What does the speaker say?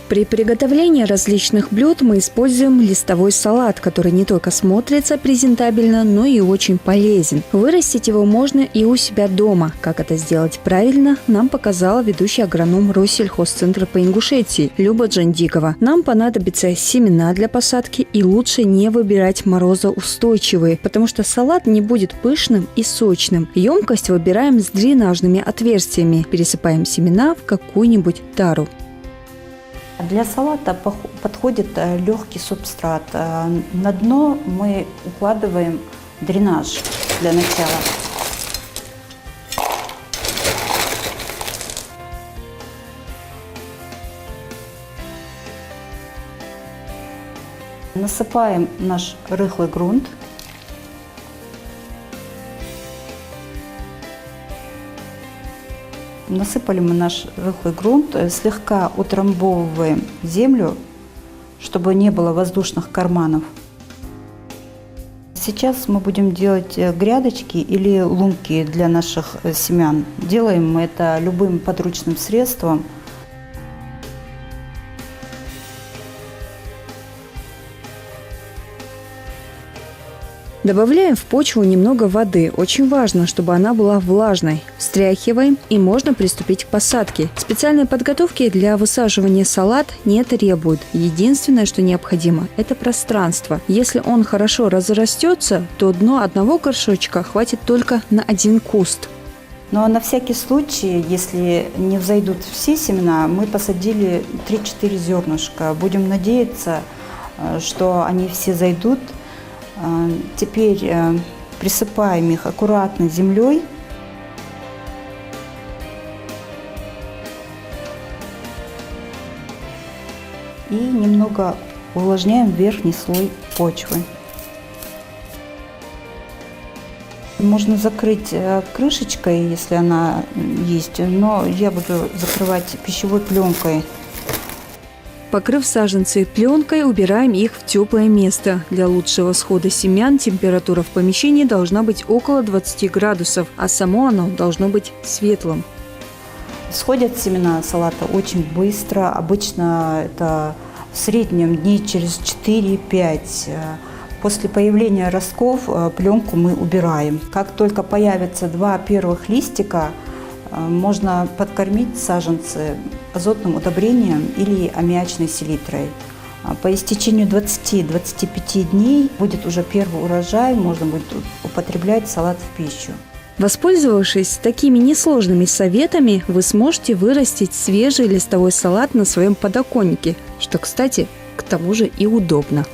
При приготовлении различных блюд мы используем листовой салат, который не только смотрится презентабельно, но и очень полезен. Вырастить его можно и у себя дома. Как это сделать правильно, нам показала ведущий агроном Россельхозцентра по Ингушетии Люба Джандикова. Нам понадобятся семена для посадки, и лучше не выбирать морозоустойчивые, потому что салат не будет пышным и сочным. Емкость выбираем с дренажными отверстиями. Пересыпаем семена в какую-нибудь тару. Для салата подходит легкий субстрат. На дно мы укладываем дренаж для начала. Насыпаем наш рыхлый грунт. Насыпали мы наш рыхлый грунт, слегка утрамбовываем землю, чтобы не было воздушных карманов. Сейчас мы будем делать грядочки или лунки для наших семян. Делаем мы это любым подручным средством. Добавляем в почву немного воды. Очень важно, чтобы она была влажной. Встряхиваем, и можно приступить к посадке. Специальной подготовки для высаживания салат не требует. Единственное, что необходимо, это пространство. Если он хорошо разрастется, то дно одного горшочка хватит только на один куст. Но на всякий случай, если не взойдут все семена, мы посадили 3-4 зернышка. Будем надеяться, что они все зайдут. Теперь присыпаем их аккуратно землей. И немного увлажняем верхний слой почвы. Можно закрыть крышечкой, если она есть, но я буду закрывать пищевой пленкой. Покрыв саженцы пленкой, убираем их в теплое место. Для лучшего всхода семян температура в помещении должна быть около 20 градусов, а само оно должно быть светлым. Всходят семена салата очень быстро. Обычно это в среднем дней через 4-5. После появления ростков пленку мы убираем. Как только появятся 2 первых листика, можно подкормить саженцы азотным удобрением или аммиачной селитрой. По истечению 20-25 дней будет уже первый урожай, можно будет употреблять салат в пищу. Воспользовавшись такими несложными советами, вы сможете вырастить свежий листовой салат на своем подоконнике, что, кстати, к тому же и удобно.